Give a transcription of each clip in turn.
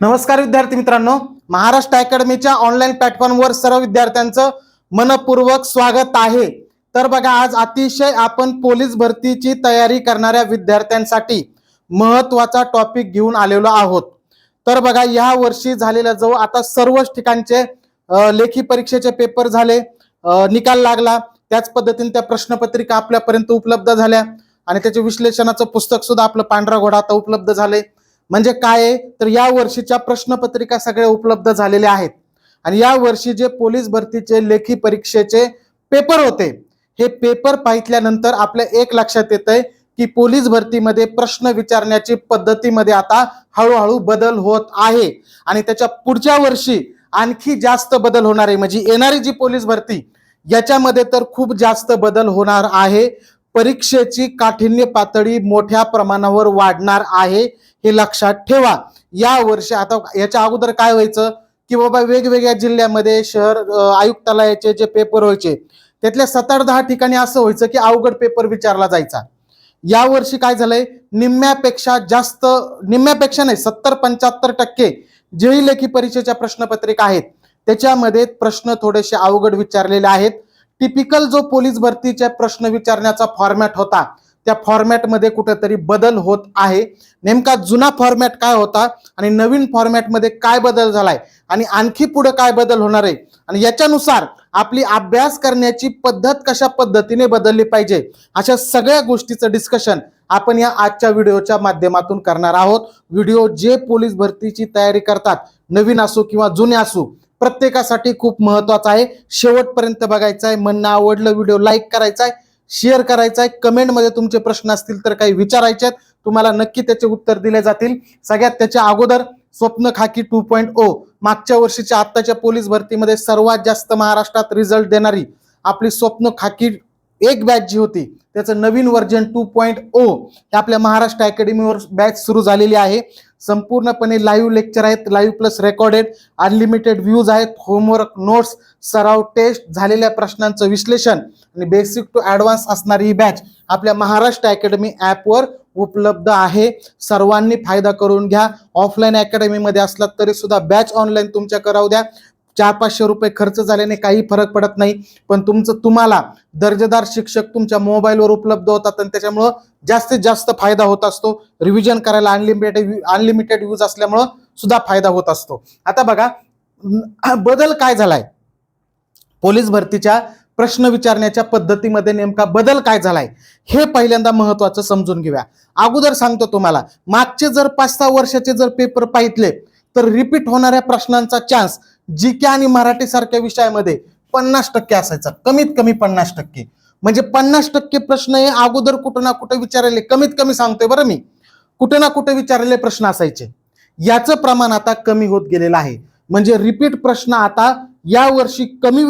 नमस्कार विद्यार्थी मित्रांनो, महाराष्ट्र अकॅडमीच्या ऑनलाईन प्लॅटफॉर्मवर सर्व विद्यार्थ्यांचं मनपूर्वक स्वागत आहे। तर बघा, आज अतिशय आपण पोलीस भरतीची तयारी करणाऱ्या विद्यार्थ्यांसाठी महत्त्वाचा टॉपिक घेऊन आलेलो आहोत। तर बघा, या वर्षी झालेल्या जो आता सर्वच ठिकाणचे लेखी परीक्षेचे पेपर झाले, निकाल लागला, त्याच पद्धतीने त्या प्रश्नपत्रिका आपल्यापर्यंत उपलब्ध झाल्या आणि त्याचे विश्लेषणाचं पुस्तक सुद्धा आपलं पांढरा घोडा आता उपलब्ध झाले। म्हणजे काय आहे तर या वर्षीच्या प्रश्नपत्रिका सगळ्या उपलब्ध झालेल्या आहेत आणि या वर्षी जे पोलीस भरतीचे लेखी परीक्षेचे पेपर होते, हे पेपर पाहिल्यानंतर आपल्या एक लक्षात येतंय की पोलीस भरतीमध्ये प्रश्न विचारण्याची पद्धतीमध्ये आता हळूहळू बदल होत आहे आणि त्याच्या पुढच्या वर्षी आणखी जास्त बदल होणार आहे। म्हणजे येणारी जी पोलीस भरती याच्यामध्ये तर खूप जास्त बदल होणार आहे। परीक्षेची काठिण्य पातळी मोठ्या प्रमाणावर वाढणार आहे, हे लक्षात ठेवा। या वर्षी आता याच्या अगोदर काय व्हायचं की बाबा वेगवेगळ्या जिल्ह्यामध्ये शहर आयुक्तालयाचे जे पेपर व्हायचे त्यातल्या 7-10 ठिकाणी असं व्हायचं की अवघड पेपर विचारला जायचा। या वर्षी काय झालंय, निम्म्यापेक्षा नाही 70-75% जे लेखी परीक्षेच्या प्रश्नपत्रिका आहेत त्याच्यामध्ये प्रश्न थोडेसे अवघड विचारलेले आहेत। टिपिकल जो पोलीस भरतीच्या प्रश्न विचारण्याचा फॉर्मॅट होता त्या फॉर्मॅटमध्ये कुठेतरी बदल होत आहे। नेमका जुना फॉर्मॅट काय होता आणि नवीन फॉर्मॅटमध्ये काय बदल झालाय आणि आणखी पुढे काय बदल होणार आहे आणि याच्यानुसार आपली अभ्यास करण्याची पद्धत कशा पद्धतीने बदलली पाहिजे, अशा सगळ्या गोष्टीचं डिस्कशन आपण या आजच्या व्हिडिओच्या माध्यमातून करणार आहोत। व्हिडिओ जे पोलीस भरतीची तयारी करतात, नवीन असो किंवा जुने असो, प्रत्येकासाठी खूप महत्त्वाचा आहे। शेवटपर्यंत बघायचा आहे। म्हणणं आवडलं व्हिडिओ लाईक करायचा आहे, शेअर करायचा आहे, कमेंटमध्ये तुमचे प्रश्न असतील तर काही विचारायचे आहेत, तुम्हाला नक्की त्याचे उत्तर दिले जातील। सगळ्यात त्याच्या अगोदर स्वप्न खाकी 2.0 मागच्या वर्षीच्या आत्ताच्या पोलीस भरतीमध्ये सर्वात जास्त महाराष्ट्रात रिझल्ट देणारी आपली स्वप्न खाकी एक बॅच जी होती त्याचं नवीन व्हर्जन 2.0 हे आपल्या महाराष्ट्र अकॅडमीवर बॅच सुरू झालेली आहे। संपूर्णपणे लाईव्ह लेक्चर आहेत, live plus recorded, unlimited views आहेत, होमवर्क, नोट्स, सराव, टेस्ट, झालेल्या प्रश्नांचं विश्लेषण आणि बेसिक टू ॲडव्हान्स असणारी ही बॅच आपल्या महाराष्ट्र अकॅडमी ॲपवर उपलब्ध आहे। सर्वांनी फायदा करून घ्या। ऑफलाईन अकॅडमीमध्ये असलात तरी सुद्धा बॅच ऑनलाईन तुमच्या करावू द्या। 400-500 रुपये खर्च झाल्याने काही फरक पडत नाही, पण तुम्हाला दर्जेदार शिक्षक तुमच्या मोबाईलवर उपलब्ध होतात आणि त्याच्यामुळं जास्तीत जास्त फायदा होत असतो। रिव्हिजन करायला अनलिमिटेड यूज असल्यामुळं सुद्धा फायदा होत असतो। आता बघा, बदल काय झालाय पोलीस भरतीच्या प्रश्न विचारण्याच्या पद्धतीमध्ये, नेमका बदल काय झालाय हे पहिल्यांदा महत्त्वाचं समजून घेऊया। अगोदर सांगतो तुम्हाला, मागचे जर 5-6 वर्षाचे जर पेपर पाहितले तर रिपीट होणाऱ्या प्रश्नांचा चान्स जीके आणि मराठी सारख्या विषयामध्ये 50% असायचा, कमीत कमी 50%। म्हणजे 50% प्रश्न हे अगोदर कुठं ना कुठे विचारलेले, कमीत कमी सांगतोय बरं मी, कुठे ना कुठे विचारलेले प्रश्न असायचे। याचं प्रमाण आता कमी होत गेलेलं आहे। म्हणजे रिपीट प्रश्न आता या वर्षी कमी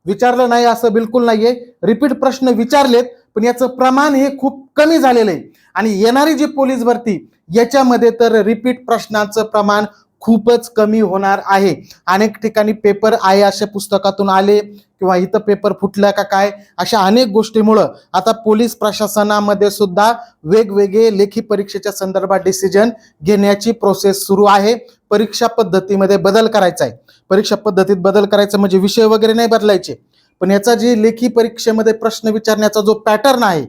विचारलं नाही असं बिलकुल नाहीये, रिपीट प्रश्न विचारलेत, पण याचं प्रमाण हे खूप कमी झालेलं आहे। आणि येणारी जी पोलीस भरती याच्यामध्ये तर रिपीट प्रश्नांचं प्रमाण खूपच कमी होणार आहे। अनेक ठिकाणी पेपर आहे अशा पुस्तकातून आले किंवा इथं पेपर फुटला का काय, अशा अनेक गोष्टीमुळं आता पोलीस प्रशासनामध्ये सुद्धा वेगवेगळे लेखी परीक्षेच्या संदर्भात डिसिजन घेण्याची प्रोसेस सुरू आहे। परीक्षा पद्धतीमध्ये बदल करायचा आहे। परीक्षा पद्धतीत बदल करायचा म्हणजे विषय वगैरे नाही बदलायचे, पण याचा जे लेखी परीक्षेमध्ये प्रश्न विचारण्याचा जो पॅटर्न आहे,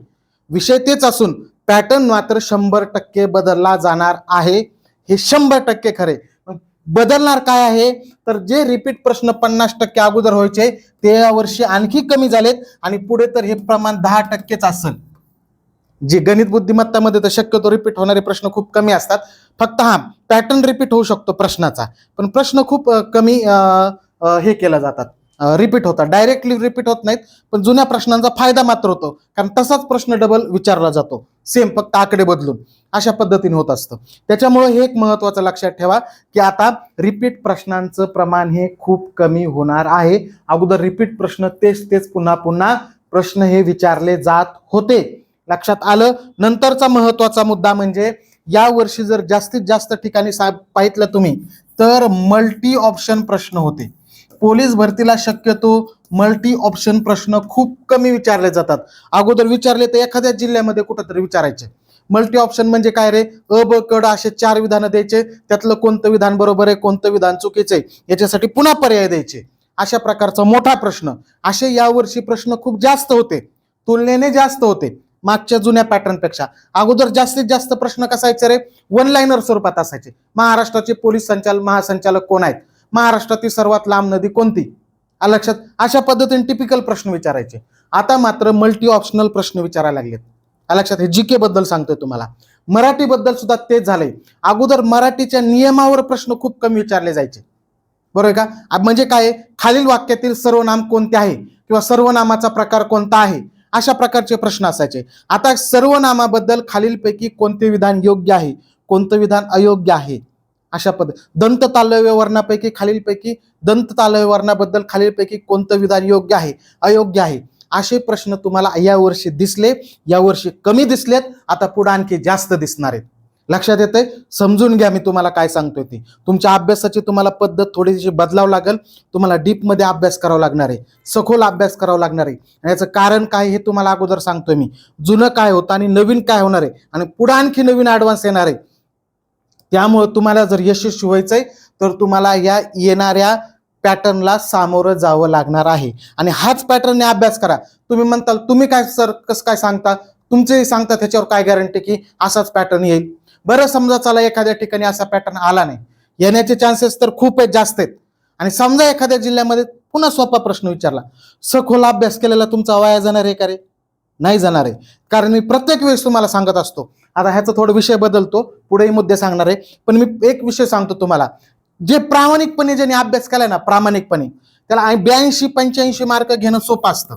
विषय तेच असून पॅटर्न मात्र 100% बदलला जाणार आहे। हे 100% खरे। बदलणार काय आहे तर जे रिपीट प्रश्न 50% अगोदर व्हायचे ते या वर्षी आणखी कमी झालेत आणि पुढे तर हे प्रमाण 10%च असेल। जे गणित बुद्धिमत्तामध्ये तर शक्यतो रिपीट होणारे प्रश्न खूप कमी असतात, फक्त पॅटर्न रिपीट होऊ शकतो प्रश्नाचा, पण प्रश्न खूप कमी हे केला जातात, रिपीट होतात, डायरेक्टली रिपीट होत नाहीत, पण जुन्या प्रश्नांचा फायदा मात्र होतो, कारण तसाच प्रश्न डबल विचारला जातो, सेम फक्त आकडे बदलून, अशा पद्धतीने होत असतं। त्याच्यामुळे हे एक महत्त्वाचं लक्षात ठेवा की आता रिपीट प्रश्नांचं प्रमाण हे खूप कमी होणार आहे। अगोदर रिपीट प्रश्न तेच पुन्हा पुन्हा प्रश्न हे विचारले जात होते, लक्षात आलं। नंतरचा महत्त्वाचा मुद्दा म्हणजे या वर्षी जर जास्तीत जास्त ठिकाणी पाहितलं तुम्ही तर मल्टी ऑप्शन प्रश्न होते। पोलीस भरतीला शक्यतो मल्टी ऑप्शन प्रश्न खूप कमी विचारले जातात। अगोदर विचारले तर एखाद्या जिल्ह्यामध्ये कुठेतरी विचारायचे, मल्टी ऑप्शन म्हणजे काय रे, अ ब क ड असे 4 विधानं द्यायचे, त्यातलं कोणतं विधान बरोबर आहे, कोणतं विधान चुकीचं आहे, याच्यासाठी पुन्हा पर्याय द्यायचे. अशा प्रकारचा मोठा प्रश्न. असे यावर्षी प्रश्न खूप जास्त होते, तुलनेने जास्त होते मागच्या जुन्या पॅटर्नपेक्षा. अगोदर जास्तीत जास्त प्रश्न कसायचे रे, वन लाईनर स्वरूपात असायचे. महाराष्ट्राचे पोलीस महासंचालक कोण आहेत, महाराष्ट्रातील सर्वात लांब नदी कोणती, लक्षात. अशा पद्धतीने टिपिकल प्रश्न विचारायचे. आता मात्र मल्टी ऑप्शनल प्रश्न विचारायला लागलेत, लक्षात. हे जीके बद्दल सांगतोय तुम्हाला. मराठी बद्दल सुद्धा तेच झालंय. अगोदर मराठीच्या नियमावर प्रश्न खूप कमी विचारले जायचे, बरोबर का. म्हणजे काय, खालील वाक्यातील सर्वनाम कोणते आहे किंवा सर्वनामाचा प्रकार कोणता आहे, अशा प्रकारचे प्रश्न असायचे. आता सर्वनामाबद्दल खालीलपैकी कोणते विधान योग्य आहे, कोणतं विधान अयोग्य आहे, अशा दंत तालव्य वर्णापैकी खालीलपैकी दंत तालव्य वर्णाबद्दल खालीलपैकी कोणतं विधान योग्य आहे, अयोग्य आहे, असे प्रश्न तुम्हाला यावर्षी दिसले. यावर्षी कमी दिसलेत, आता पुढे आणखी जास्त दिसणार आहेत. लक्षात येतंय, समजून घ्या मी तुम्हाला काय सांगतोय ती. तुमच्या अभ्यासाची तुम्हाला पद्धत थोडीशी बदलावं लागेल. तुम्हाला डीपमध्ये अभ्यास करावा लागणार आहे, सखोल अभ्यास करावा लागणार आहे. आणि याचं कारण काय हे तुम्हाला अगोदर सांगतोय मी. जुनं काय होतं आणि नवीन काय होणार आहे, आणि पुढे आणखी नवीन ॲडव्हान्स येणार आहे. त्यामुळे तुम्हाला जर यशस्वी व्हायचंय तर तुम्हाला या येणाऱ्या पॅटर्नला सामोरं जावं लागणार आहे. आणि हाच पॅटर्नने अभ्यास करा. तुम्ही म्हणताल तुम्ही काय सर कसं काय सांगता, तुमचेही सांगता, त्याच्यावर काय गॅरंटी की असाच पॅटर्न येईल. बरं, समजा चला एखाद्या ठिकाणी असा पॅटर्न आला नाही, येण्याचे चान्सेस तर खूप जास्त आहेत. आणि समजा एखाद्या जिल्ह्यामध्ये पुन्हा सोपा प्रश्न विचारला, सखोल अभ्यास केलेला तुमचा वाया जाणार आहे का रे, नाही जाणार आहे. कारण मी प्रत्येक वेळेस तुम्हाला सांगत असतो. आता ह्याचा थोडा विषय बदलतो, पुढेही मुद्दे सांगणार आहे, पण मी एक विषय सांगतो तुम्हाला. जे प्रामाणिकपणे ज्यांनी अभ्यास केलाय ना, प्रामाणिकपणे, त्याला 82-85 मार्क घेणं सोपं असतं.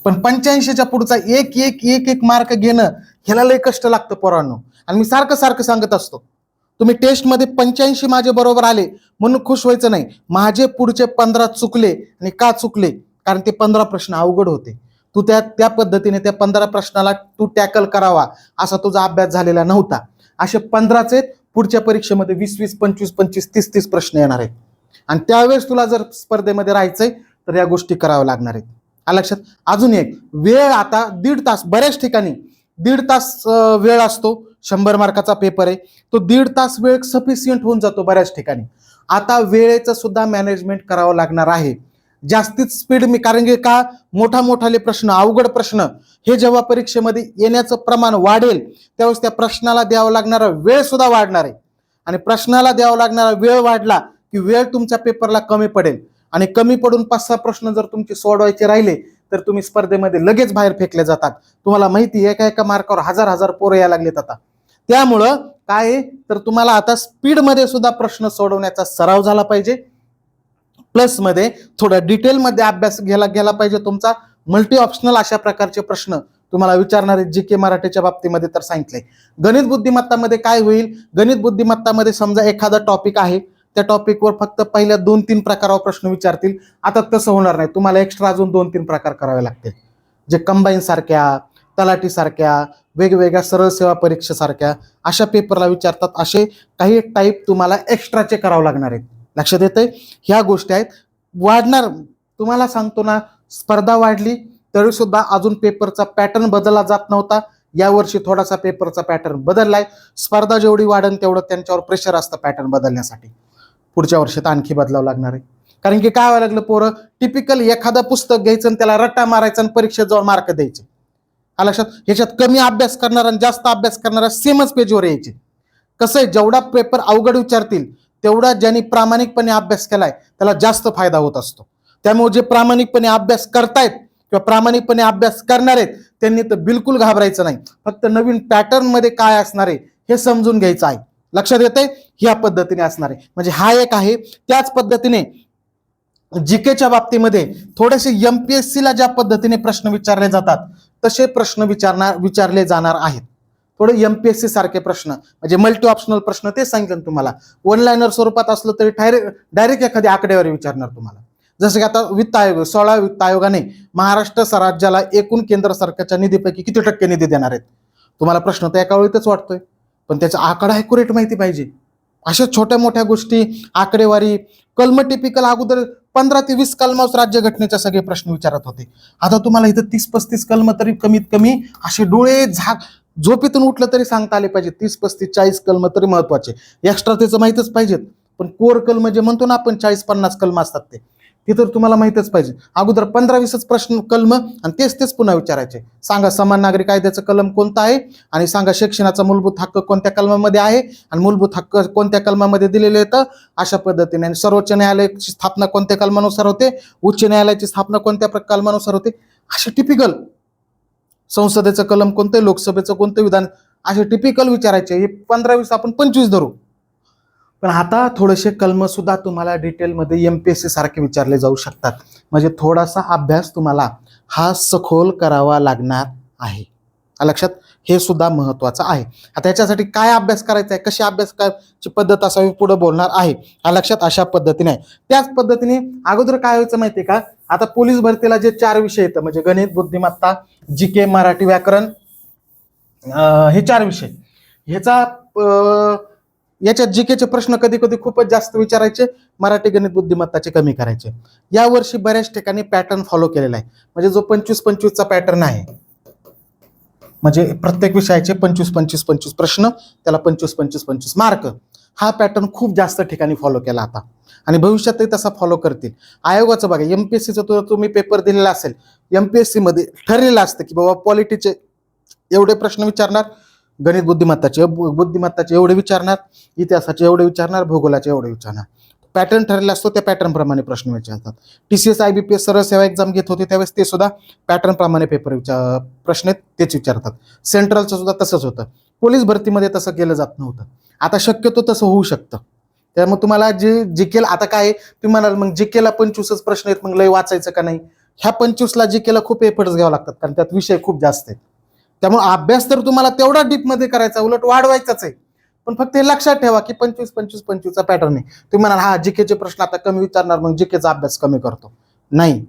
पण 85च्या पुढचा एक एक एक एक मार्क घेणं ह्याला लय कष्ट लागतं पोरांनो. आणि मी सारखं सांगत असतो, तुम्ही टेस्टमध्ये 85 माझे बरोबर आले म्हणून खुश व्हायचं नाही. माझे पुढचे 15 चुकले. आणि का चुकले, कारण ते 15 प्रश्न अवघड होते. तू त्या पद्धतीने त्या 15 प्रश्नाला तू टॅकल करावा असा तुझा अभ्यास झालेला नव्हता. असे 15चे पुढच्या परीक्षेमध्ये 20-20, 25-25, 30-30 प्रश्न येणार आहेत. आणि त्यावेळेस तुला जर स्पर्धेमध्ये राहायचंय तर या गोष्टी कराव्या लागणार आहेत. लक्षात. अजून एक वेळ, आता 1.5 तास, बऱ्याच ठिकाणी 1.5 तास वेळ असतो. 100 मार्काचा पेपर आहे, तो 1.5 तास वेळ सफिशियंट होऊन जातो बऱ्याच ठिकाणी. आता वेळेचं सुद्धा मॅनेजमेंट करावं लागणार आहे. जास्तीत स्पीड मी, कारण की का, मोठाले प्रश्न, अवघड प्रश्न हे जेव्हा परीक्षेमध्ये येण्याचं प्रमाण वाढेल त्यावेळेस त्या प्रश्नाला द्यावा लागणारा वेळ सुद्धा वाढणार आहे. आणि प्रश्नाला द्यावा लागणारा वेळ वाढला की वेळ तुमच्या पेपरला कमी पडेल. आणि कमी पडून 5-6 प्रश्न जर तुमचे सोडवायचे राहिले तर तुम्ही स्पर्धेमध्ये लगेच बाहेर फेकले जातात. तुम्हाला माहिती आहे, एका मार्कावर 1000 पोरं यायला लागलेत आता. त्यामुळं काय तर तुम्हाला आता स्पीडमध्ये सुद्धा प्रश्न सोडवण्याचा सराव झाला पाहिजे. प्लस मध्ये थोडा डिटेलमध्ये अभ्यास गेला पाहिजे तुमचा. मल्टी ऑप्शनल अशा प्रकारचे प्रश्न तुम्हाला विचारणारे जीके मराठीच्या बाबतीमध्ये तर सांगितलंय. गणित बुद्धिमत्तामध्ये काय होईल, गणित बुद्धिमत्तामध्ये समजा एखादा टॉपिक आहे, त्या टॉपिकवर फक्त पहिल्या 2-3 प्रकारावर प्रश्न विचारतील. आता तसं होणार नाही, तुम्हाला एक्स्ट्रा अजून 2-3 प्रकार करावे लागतील, जे कंबाईन सारख्या, तलाठी सारख्या, वेगवेगळ्या सरळ सेवा परीक्षेसारख्या अशा पेपरला विचारतात. असे काही टाईप तुम्हाला एक्स्ट्राचे करावं लागणार आहेत. लक्षात येतंय, ह्या गोष्टी आहेत. वाढणार, तुम्हाला सांगतो ना, स्पर्धा वाढली तरी सुद्धा अजून पेपरचा पॅटर्न बदलला जात नव्हता. यावर्षी थोडासा पेपरचा पॅटर्न बदललाय. स्पर्धा जेवढी वाढेल तेवढं त्यांच्यावर प्रेशर असतं पॅटर्न बदलण्यासाठी. पुढच्या वर्षात आणखी बदलावं लागणार आहे. कारण की काय व्हायला लागलं, पोरं टिपिकल एखादं पुस्तक घ्यायचं आणि त्याला रट्टा मारायचा आणि परीक्षेत जाऊन मार्क द्यायचे. लक्षात. ह्याच्यात कमी अभ्यास करणारा आणि जास्त अभ्यास करणारा सेमच पेजवर यायचे. कसं आहे, जेवढा पेपर अवघड विचारतील तेवढा ज्यांनी प्रामाणिकपणे अभ्यास केलाय त्याला जास्त फायदा होत असतो. त्यामुळे जे प्रामाणिकपणे अभ्यास करतायत किंवा प्रामाणिकपणे अभ्यास करणार आहेत त्यांनी तर बिलकुल घाबरायचं नाही. फक्त नवीन पॅटर्न मध्ये काय असणार आहे हे समजून घ्यायचं आहे. लक्षात येतंय, ह्या पद्धतीने असणार आहे. म्हणजे हा एक आहे. त्याच पद्धतीने जीकेच्या बाबतीमध्ये थोडेसे एमपीएससीला ज्या पद्धतीने प्रश्न विचारले जातात तसे प्रश्न विचारले जाणार आहेत. थोडे एमपीएससी सारखे प्रश्न, म्हणजे मल्टी ऑप्शनल प्रश्न, ते सांगितलं तुम्हाला. वन लाईनर स्वरूपात असलं तरी डायरेक्ट एखादी आकडेवारी विचारणार तुम्हाला. जसं की आता वित्त आयोग, 16 वित्त आयोगाने महाराष्ट्र राज्याला एकूण केंद्र सरकारच्या निधीपैकी किती टक्के निधी देणार आहेत. तुम्हाला प्रश्न तर एका वेळीच वाटतोय, पण त्याचा आकडा ॲक्युरेट माहिती पाहिजे. अशा छोट्या मोठ्या गोष्टी, आकडेवारी, कलम टिपिकल अगोदर 15 ते 20 कलमावर राज्यघटनेचे सगळे प्रश्न विचारत होते. आता तुम्हाला इथं 30-35 कलम तरी कमीत कमी असे डोळे झोपेतून उठलं तरी सांगता आले पाहिजे. 30, 35, 40 कलम तरी महत्वाचे, एक्स्ट्रा त्याचं माहितच पाहिजेत. पण कोर कलम जे म्हणतो ना आपण 40-50 कलम असतात ते तर तुम्हाला माहितच पाहिजे. अगोदर 15-20 प्रश्न कलम आणि तेच पुन्हा विचारायचे. सांगा समान नागरी कायद्याचं कलम कोणतं आहे आणि सांगा शिक्षणाचा मूलभूत हक्क कोणत्या कलमामध्ये आहे आणि मूलभूत हक्क कोणत्या कलमामध्ये दिलेले येतं. अशा पद्धतीने. आणि सर्वोच्च न्यायालयाची स्थापना कोणत्या कलमानुसार होते, उच्च न्यायालयाची स्थापना कोणत्या कलमानुसार होते, असे टिपिकल. संसदेचं कलम कोणतं, लोकसभेचं कोणतं विधान, असे टिपिकल विचारायचे. हे 15-20 आपण 25 धरू. पण आता थोडेसे कलम सुद्धा तुम्हाला डिटेलमध्ये एमपीएससी सारखे विचारले जाऊ शकतात. म्हणजे थोडासा अभ्यास तुम्हाला हा सखोल करावा लागणार आहे. लक्षात, हे सुद्धा महत्वाचं आहे. आता याच्यासाठी काय अभ्यास करायचा आहे, कशी अभ्यास करायची पद्धत असावी पुढे बोलणार आहे. लक्षात, अशा पद्धतीने आहे. त्याच पद्धतीने अगोदर काय व्हायचं माहितीये का, आता पोलीस भरतीला जे 4 विषय येतं म्हणजे गणित, बुद्धिमत्ता, जीके, मराठी व्याकरण, हे 4 विषय. ह्याचा याच्यात जीकेचे प्रश्न कधी कधी खूपच जास्त विचारायचे, मराठी गणित बुद्धिमत्ताचे कमी करायचे. यावर्षी बऱ्याच ठिकाणी पॅटर्न फॉलो केलेला आहे. म्हणजे जो 25-25चा पॅटर्न आहे, म्हणजे प्रत्येक विषयाचे 25-25-25 प्रश्न, त्याला 25-25-25 मार्क, हा पॅटर्न खूप जास्त ठिकाणी फॉलो केला आता आणि भविष्यातही तसा फॉलो करतील. आयोगाचं बघा, एमपीएससीचा तुम्ही पेपर दिलेला असेल, एमपीएससी मध्ये ठरलेलं असतं की बाबा पॉलिटीचे एवढे प्रश्न विचारणार, गणित बुद्धिमत्ताचे एवढे विचारणार, इतिहासाचे एवढे विचारणार, भूगोलाचे एवढे विचारणार. पॅटर्न ठरलेला असतो, त्या पॅटर्न प्रमाणे प्रश्न विचारतात. TCS IBPS सरळ सेवा एक्झाम घेत होते त्यावेळेस ते सुद्धा पॅटर्न प्रमाणे प्रश्न तेच विचारतात. सेंट्रलचं सुद्धा तसंच होतं. पोलीस भरतीमध्ये तसं केलं जात नव्हतं. आता शक्यतो तसं होऊ शकतं. त्यामुळे तुम्हाला जे जीकेला आता काय तुम्ही म्हणाल मग जीकेला 25च प्रश्न आहेत, मग लय वाचायचं का नाही. ह्या 25ला जीकेला खूप एफर्ट्स घ्यावे लागतात, कारण त्यात विषय खूप जास्त आहेत. त्यामुळे अभ्यास तर तुम्हाला तेवढा डीपमध्ये करायचा, उलट वाढवायचाच आहे. पण फक्त हे लक्षात ठेवा की 25-25-25चा पॅटर्न आहे. तुम्ही म्हणाल हा जीकेचे प्रश्न आता कमी विचारणार, मग जीकेचा अभ्यास कमी करतो. नाही,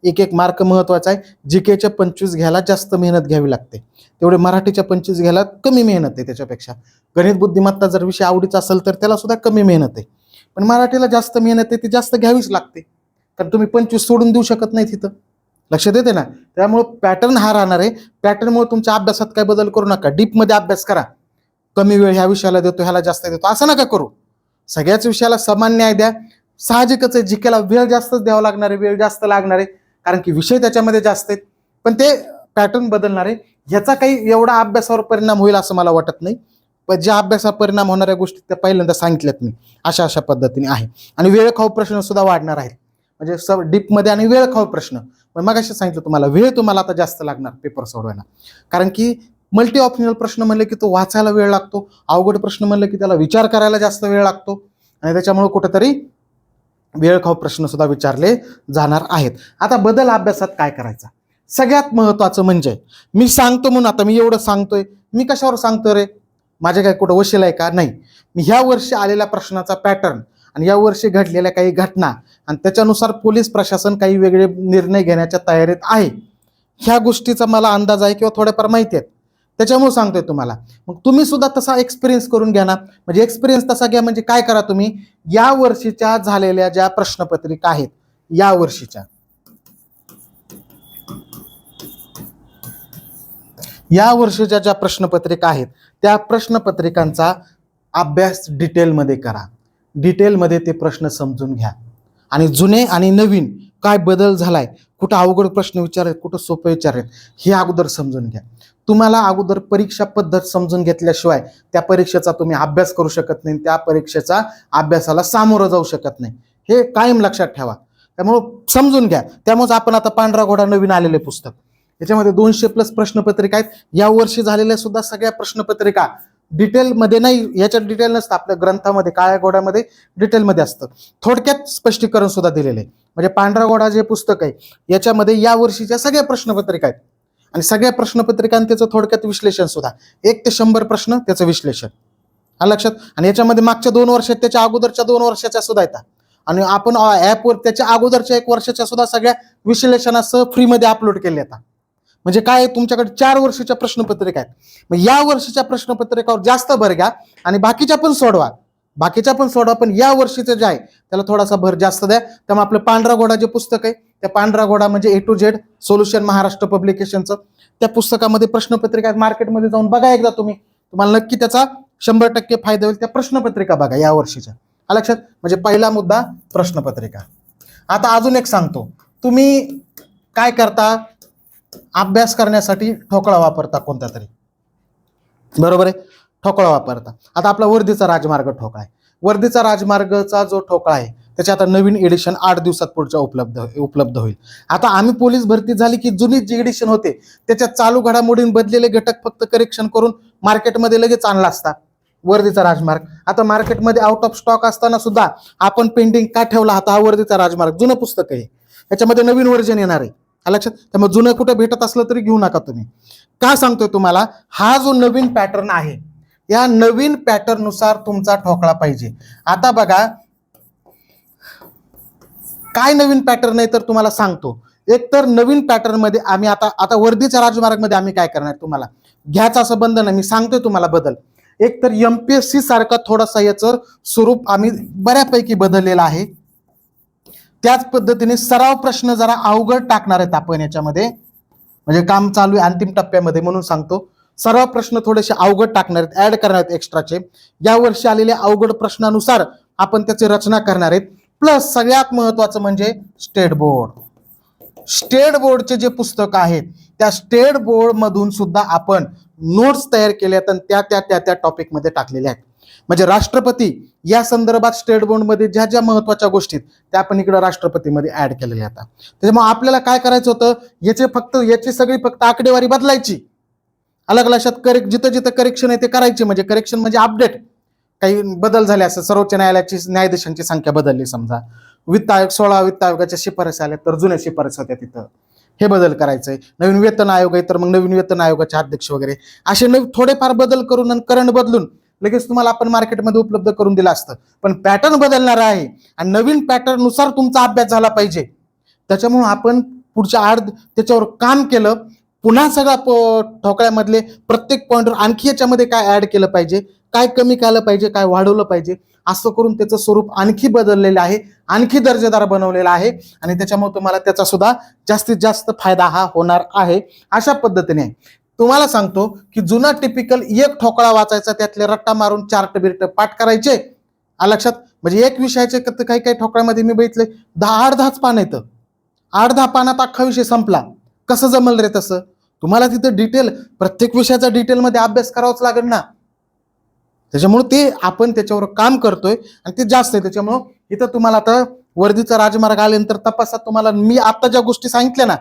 एक मार्क महत्वाचा आहे. जीकेच्या 25 घ्यायला जास्त मेहनत घ्यावी लागते, तेवढे मराठीच्या 25 घ्यायला कमी मेहनत आहे. त्याच्यापेक्षा गणित बुद्धिमत्ता जर विषय आवडीचा असेल तर त्याला सुद्धा कमी मेहनत आहे. पण मराठीला जास्त मेहनत आहे, ती जास्त घ्यावीच लागते, कारण तुम्ही 25 सोडून देऊ शकत नाही तिथं. लक्षात येते ना. त्यामुळे पॅटर्न हा राहणार आहे. पॅटर्नमुळे तुमच्या अभ्यासात काय बदल करू नका. डीपमध्ये अभ्यास करा. कमी वेळ ह्या विषयाला देतो, ह्याला जास्त देतो असं नका करू. सगळ्याच विषयाला समान न्याय द्या. साहजिकच आहे, जीकेला वेळ जास्तच द्यावा लागणार आहे, वेळ जास्त लागणार आहे, कारण की विषय त्याच्यामध्ये जास्त आहेत. पण ते पॅटर्न बदलणार आहे. ह्याचा काही एवढा अभ्यासावर परिणाम होईल असं मला वाटत नाही. पण ज्या अभ्यासावर परिणाम होणाऱ्या गोष्टी त्या पहिल्यांदा सांगितल्यात मी, अशा पद्धतीने आहे. आणि वेळ खाऊ प्रश्न सुद्धा वाढणार आहेत, म्हणजे डीपमध्ये आणि वेळ खाऊ प्रश्न. पण मग असे सांगितलं तुम्हाला, वेळ तुम्हाला आता जास्त लागणार पेपर सोडवायला, कारण की मल्टी ऑप्शनल प्रश्न म्हणले की तो वाचायला वेळ लागतो, अवघड प्रश्न म्हणले की त्याला विचार करायला जास्त वेळ लागतो, आणि त्याच्यामुळे कुठेतरी वेळ खाऊ प्रश्न सुद्धा विचारले जाणार आहेत. आता बदल अभ्यासात काय करायचा, सगळ्यात महत्वाचं म्हणजे मी सांगतो म्हणून आता मी एवढं सांगतोय, मी कशावर सांगतो रे, माझे काय कुठं वशील आहे का, नाही. मी ह्या वर्षी आलेल्या प्रश्नाचा पॅटर्न आणि या वर्षी घडलेल्या काही घटना आणि त्याच्यानुसार पोलीस प्रशासन काही वेगळे निर्णय घेण्याच्या तयारीत आहे, ह्या गोष्टीचा मला अंदाज आहे किंवा थोड्याफार माहिती आहेत, त्याच्यामुळे सांगतोय तुम्हाला. मग तुम्ही सुद्धा तसा एक्सपिरियन्स करून घ्या ना. म्हणजे एक्सपिरियन्स तसा घ्या म्हणजे काय करा, तुम्ही या वर्षीच्या झालेल्या ज्या प्रश्नपत्रिका आहेत, या वर्षीच्या ज्या प्रश्नपत्रिका आहेत त्या प्रश्नपत्रिकांचा अभ्यास डिटेलमध्ये करा. डिटेलमध्ये ते प्रश्न समजून घ्या आणि जुने आणि नवीन काय बदल झालाय, कुठं अवघड प्रश्न विचारलेत, कुठं सोपे विचारलेत, हे अगोदर समजून घ्या. तुम्हाला अगोदर परीक्षा पद्धत समजून घेतल्याशिवाय त्या परीक्षेचा तुम्ही अभ्यास करू शकत नाही, त्या परीक्षेचा अभ्यासाला सामोरं जाऊ शकत नाही, हे कायम लक्षात ठेवा. त्यामुळं समजून घ्या. त्यामुळे आपण आता पांढरा घोडा नवीन आलेले पुस्तक, याच्यामध्ये 200+ प्रश्नपत्रिका आहेत. या वर्षी झालेल्या सुद्धा सगळ्या प्रश्नपत्रिका डिटेलमध्ये नाही, याच्यात डिटेल नसतं, आपल्या ग्रंथामध्ये काळ्या घोड्यामध्ये डिटेलमध्ये असतं. थोडक्यात स्पष्टीकरण सुद्धा दिलेलं आहे. म्हणजे पांढरा घोडा जे पुस्तक आहे याच्यामध्ये या वर्षीच्या सगळ्या प्रश्नपत्रिका आहेत आणि सगळ्या प्रश्नपत्रिकांचं त्याचं थोडक्यात विश्लेषण सुद्धा, 1 ते 100 प्रश्न त्याचं विश्लेषण लक्षात. आणि याच्यामध्ये मागच्या 2 वर्षात, त्याच्या अगोदरच्या 2 वर्षाच्या सुद्धा येतात आणि आपण ऍपवर त्याच्या अगोदरच्या 1 वर्षाच्या सुद्धा सगळ्या विश्लेषणासह फ्रीमध्ये अपलोड केले येतात. म्हणजे काय, तुमच्याकडे 4 वर्षाच्या प्रश्नपत्रिका आहेत. मग या वर्षीच्या प्रश्नपत्रिकावर जास्त भर घ्या आणि बाकीच्या पण सोडवा. बाकीच्या पण सोडवा, पण या वर्षीचं जे आहे त्याला थोडासा भर जास्त द्या. त्यामुळे आपलं पांढरा घोडा जे पुस्तक आहे, त्या पांढरा घोडा म्हणजे A to Z solution Maharashtra पब्लिकेशनचं, त्या पुस्तकामध्ये प्रश्नपत्रिका मार्केटमध्ये जाऊन बघा एकदा तुम्हाला नक्की त्याचा 100% फायदा होईल. त्या प्रश्नपत्रिका बघा या वर्षीच्या. लक्षात, म्हणजे पहिला मुद्दा प्रश्नपत्रिका. आता अजून एक सांगतो, तुम्ही काय करता, अभ्यास करण्यासाठी ठोकळा वापरता कोणता तरी, बरोबर आहे, ठोकळा वापरता. आता आपला वर्धीचा राजमार्ग ठोकळा आहे. वर्धीचा राजमार्गचा जो ठोकळा आहे त्याचे आता नवीन एडिशन 8 दिवसात पुढच्या उपलब्ध होईल. आता आम्ही पोलीस भरती झाली की जुनी जी एडिशन होते त्याच्यात चालू घडामोडीं बदलेले घटक फक्त करेक्शन करून मार्केटमध्ये लगेच आणला असता वर्धीचा राजमार्ग. आता मार्केटमध्ये आउट ऑफ स्टॉक असताना सुद्धा आपण पेंडिंग का ठेवला? आता हा वर्धीचा राजमार्ग जुनं पुस्तक आहे, त्याच्यामध्ये नवीन व्हर्जन येणार आहे. लक्षात, त्यामुळे जुनं कुठं भेटत असलं तरी घेऊ नका तुम्ही. का सांगतोय तुम्हाला? हा जो नवीन पॅटर्न आहे या नवीन पॅटर्न नुसार तुमचा ठोकळा पाहिजे. आता बघा काय नवीन पॅटर्न आहे तर तुम्हाला सांगतो. एक तर नवीन पॅटर्न मध्ये आम्ही आता वर्धीच्या राजमार्ग मध्ये आम्ही काय करणार, तुम्हाला घ्यायचं असं बंधन आहे. मी सांगतोय तुम्हाला बदल. एक तर MPSC सारखा थोडासा याचं स्वरूप आम्ही बऱ्यापैकी बदललेलं आहे. त्याच पद्धतीने सराव प्रश्न जरा अवघड टाकणार आहेत आपण याच्यामध्ये, म्हणजे काम चालू आहे अंतिम टप्प्यामध्ये म्हणून सांगतो. सराव प्रश्न थोडेसे अवघड टाकणार आहेत, ऍड करणार आहेत एक्स्ट्राचे. या वर्षी आलेल्या अवघड प्रश्नानुसार आपण त्याची रचना करणार आहेत. प्लस सगळ्यात महत्वाचं म्हणजे स्टेट बोर्डचे जे पुस्तक आहेत त्या स्टेट बोर्ड मधून सुद्धा आपण नोट्स तयार केल्यात आणि त्या टॉपिक मध्ये टाकलेल्या आहेत. म्हणजे राष्ट्रपती या संदर्भात स्टेट बोर्ड मध्ये ज्या ज्या महत्वाच्या गोष्टी त्या आपण इकडे राष्ट्रपतीमध्ये ऍड केलेल्या आहेत. त्याच्यामुळे आपल्याला काय करायचं होतं, याची सगळी फक्त आकडेवारी बदलायची. अलग लक्षात, जिथं जिथं करेक्शन आहे ते करायचे. म्हणजे करेक्शन म्हणजे अपडेट, काही बदल झाले असं, सर्वोच्च न्यायालयाची न्यायाधीशांची संख्या बदलली, समजा वित्त आयोग 16 वित्त आयोगाच्या शिफारसी आल्या तर जुन्या शिफारसी होत्या तिथं हे बदल करायचंय. नवीन वेतन आयोग आहे तर मग नवीन वेतन आयोगाचे अध्यक्ष वगैरे असे थोडेफार बदल करून आणि करंट बदलून लगेच तुम्हाला आपण मार्केटमध्ये उपलब्ध करून दिलं असतं. पण पॅटर्न बदलणार आहे आणि नवीन पॅटर्न नुसार तुमचा अभ्यास झाला पाहिजे. त्याच्यामुळे आपण पुढच्या त्याच्यावर काम केलं. पुन्हा सगळा ठोकळ्यामधले प्रत्येक पॉइंटवर आणखी याच्यामध्ये काय ऍड केलं पाहिजे, काय कमी केलं पाहिजे, काय वाढवलं पाहिजे, असं करून त्याचं स्वरूप आणखी बदललेलं आहे, आणखी दर्जेदार बनवलेला आहे. आणि त्याच्यामुळे तुम्हाला त्याचा सुद्धा जास्तीत जास्त फायदा हा होणार आहे. अशा पद्धतीने तुम्हाला सांगतो की जुना टिपिकल एक ठोकळा वाचायचा, त्यातले रट्टा मारून चार्ट बिर्ट पाठ करायचे. लक्षात, म्हणजे एक विषयाचे काही काही ठोकळ्यामध्ये मी बघितले 10-10 पान येतं, 8-10 पानात अख्खा विषय संपला. कसं जमल रे तसं? तुम्हाला तिथं डिटेल, प्रत्येक विषयाचा डिटेलमध्ये अभ्यास करावाच लागेल ना. त्याच्यामुळे ते आपण त्याच्यावर काम करतोय आणि ते जास्त आहे. त्याच्यामुळं इथं तुम्हाला आता वर्धीचा राजमार्ग आल्यानंतर तपासात तुम्हाला मी आता ज्या गोष्टी सांगितल्या ना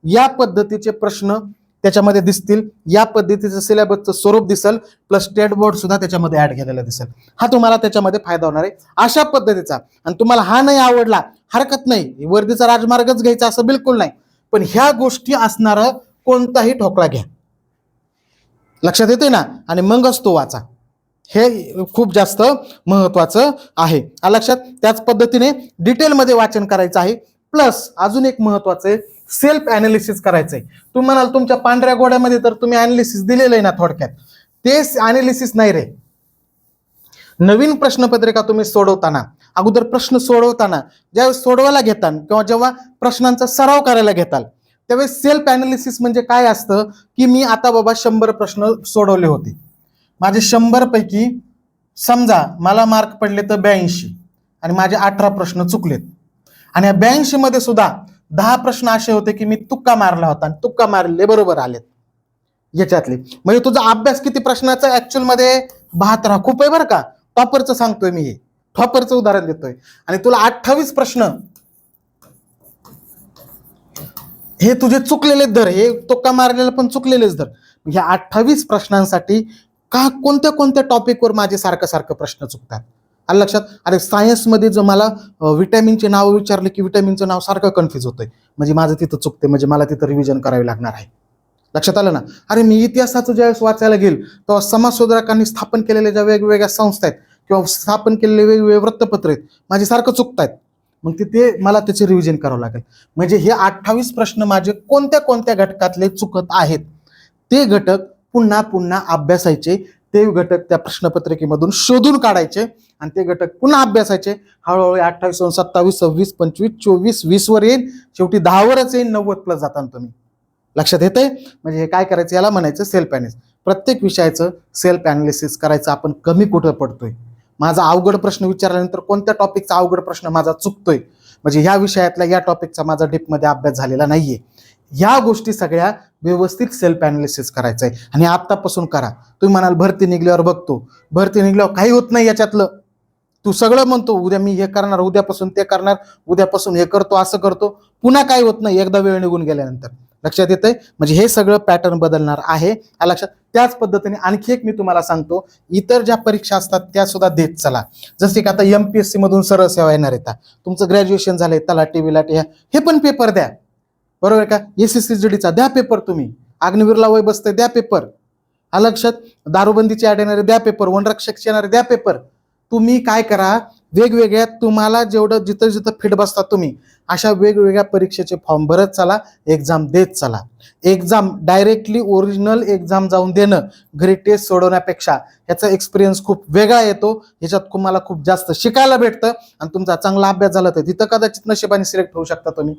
या पद्धतीचे प्रश्न त्याच्यामध्ये दिसतील, या पद्धतीचं सिलेबसचं स्वरूप दिसेल, प्लस स्टेट बोर्ड सुद्धा त्याच्यामध्ये ऍड केलेला दिसेल. हा तुम्हाला त्याच्यामध्ये फायदा होणार आहे अशा पद्धतीचा. आणि तुम्हाला हा नाही आवडला हरकत नाही, वर्धीचा राजमार्गच घ्यायचा असं बिलकुल नाही, पण ह्या गोष्टी असणार कोणताही ठोकळा घ्या, लक्षात येते ना, आणि मगच तो वाचा. हे खूप जास्त महत्वाचं आहे लक्षात. त्याच पद्धतीने डिटेलमध्ये वाचन करायचं आहे. प्लस अजून एक महत्वाचं आहे, सेल्फ अनालिसिस करायचंय. तुम्ही म्हणाल तुमच्या पांढऱ्या गोड्यामध्ये तर तुम्ही अनालिसिस दिलेलं आहे ना, थोडक्यात ते अनालिसिस नाही रे. नवीन प्रश्नपत्रिका तुम्ही सोडवताना, अगोदर प्रश्न सोडवताना, ज्यावेळेस सोडवायला घेताल किंवा जेव्हा प्रश्नांचा सराव करायला घेताल त्यावेळेस सेल्फ अनालिसिस म्हणजे काय असतं की मी आता बाबा 100 प्रश्न सोडवले होते, माझे 100 पैकी समजा मला मार्क पडले तर 82 आणि माझे 18 प्रश्न चुकलेत. आणि या 82 मध्ये सुद्धा 10 प्रश्न असे होते की मी तुक्का मारला होता आणि तुक्का मारले बरोबर आलेत याच्यातले. म्हणजे तुझा अभ्यास किती प्रश्नाचा ऍक्च्युअल मध्ये 72. खूप आहे बरं का, टॉपरचं सांगतोय मी, हे टॉपरचं उदाहरण देतोय. आणि तुला 28 प्रश्न हे तुझे चुकलेलेच धर, हे तुक्का मारलेलं पण चुकलेलेच धर. ह्या 28 प्रश्नांसाठी का कोणत्या कोणत्या टॉपिकवर माझे सारखं प्रश्न चुकतात आलं लक्षात. अरे सायन्समध्ये जर मला विटॅमिनचे नाव विचारले की विटॅमिनचं नाव सारखं कन्फ्युज होतंय, म्हणजे माझं तिथं चुकते, म्हणजे मला तिथं रिव्हिजन करावी लागणार आहे. लक्षात आलं ना. अरे मी इतिहासाचं ज्यावेळेस वाचायला गेल तेव्हा समाजसुधारकांनी स्थापन केलेल्या ज्या वेगवेगळ्या संस्था आहेत किंवा स्थापन केलेले वेगवेगळे वृत्तपत्र आहेत माझे सारखं चुकतायत, मग ते मला त्याचे रिव्हिजन करावं लागेल. म्हणजे हे 28 प्रश्न माझे कोणत्या कोणत्या घटकातले चुकत आहेत ते घटक पुन्हा पुन्हा अभ्यासायचे, ते घटक त्या प्रश्नपत्रिकेमधून शोधून काढायचे आणि ते घटक पुन्हा अभ्यासायचे. हळूहळू 28, 27, 26, 25, 24, 20 वर येईल, शेवटी 10 वरच येईल, 90 प्लस जाताना तुम्ही. लक्षात येतंय? म्हणजे हे काय करायचं, याला म्हणायचं सेल्फ अनालिसिस. प्रत्येक विषयाचं सेल्फ अनालिसिस करायचं. आपण कमी कुठं पडतोय, माझा अवघड प्रश्न विचारल्यानंतर कोणत्या टॉपिकचा अवघड प्रश्न माझा चुकतोय, म्हणजे ह्या विषयातल्या या टॉपिकचा माझा डीपमध्ये अभ्यास झालेला नाहीये. ह्या गोष्टी सगळ्या व्यवस्थित सेल्फ अनालिसिस करायचं आहे आणि आत्तापासून करा. तुम्ही म्हणाल भरती निघल्यावर बघतो, भरती निघल्यावर काही होत नाही याच्यातलं. तू सगळं म्हणतो उद्या मी हे करणार, उद्यापासून ते करणार, उद्यापासून हे करतो, असं करतो, पुन्हा काही होत नाही एकदा वेळ निघून गेल्यानंतर. लक्षात येतंय? म्हणजे हे सगळं पॅटर्न बदलणार आहे लक्षात. त्याच पद्धतीने आणखी एक मी तुम्हाला सांगतो, इतर ज्या परीक्षा असतात त्या सुद्धा देत चला. जसे की आता MPSC मधून सरळ सेवा येणार आहेत, तुमचं ग्रॅज्युएशन झालंय, तलाठी विलाटी हे पण पेपर द्या, बरोबर का. SSCGDचा द्या पेपर, तुम्ही अग्निवीरला वय बसते द्या पेपर, लक्षात. दारूबंदीची ऍड येणारे द्या पेपर, वनरक्षकची येणारे द्या पेपर. तुम्ही काय करा, वेगवेगळ्या तुम्हाला जेवढं जिथं जिथं फिट बसतात तुम्ही अशा वेगवेगळ्या परीक्षेचे फॉर्म भरत चला, एक्झाम देत चला. एक्झाम डायरेक्टली ओरिजिनल एक्झाम जाऊन देणं, घरी टेस्ट सोडवण्यापेक्षा याचा एक्सपिरियन्स खूप वेगळा येतो. ह्याच्यात तुम्हाला खूप जास्त शिकायला भेटतं आणि तुमचा चांगला अभ्यास झाला तर तिथं कदाचित नशिबाने सिलेक्ट होऊ शकता तुम्ही.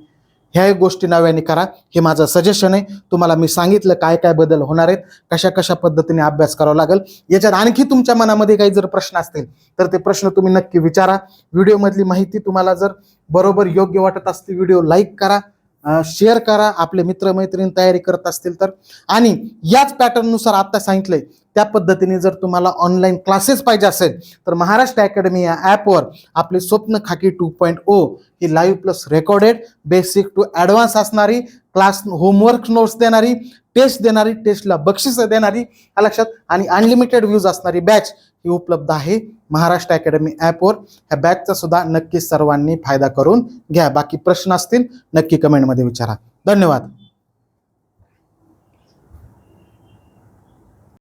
ह्या गोष्टी नव्याने करा, हे माझं सजेशन आहे. तुम्हाला मी सांगितलं काय काय बदल होणार आहेत, कशा कशा पद्धतीने अभ्यास करावा लागेल. याच्यात आणखी तुमच्या मनामध्ये काही जर प्रश्न असतील तर ते प्रश्न तुम्ही नक्की विचारा. व्हिडिओमधली माहिती तुम्हाला जर बरोबर योग्य वाटत असते, व्हिडिओ लाईक करा, शेअर करा, आपले मित्रमैत्रिणी तयारी करत असतील तर. आणि याच पॅटर्ननुसार आता सांगितलंय त्या पद्धतीने जर तुम्हाला ऑनलाईन क्लासेस पाहिजे असेल तर महाराष्ट्र अकॅडमी या ॲपवर आपले स्वप्न खाकी 2.0 ही live plus recorded basic to advance असणारी क्लास, होमवर्क नोट्स देणारी, टेस्ट देणारी, टेस्टला बक्षीस देणारी लक्षात, आणि अनलिमिटेड व्ह्यूज असणारी बॅच ही उपलब्ध आहे महाराष्ट्र अकॅडमी ॲपवर. ह्या बॅचचा सुद्धा नक्की सर्वांनी फायदा करून घ्या. बाकी प्रश्न असतील नक्की कमेंटमध्ये विचारा. धन्यवाद.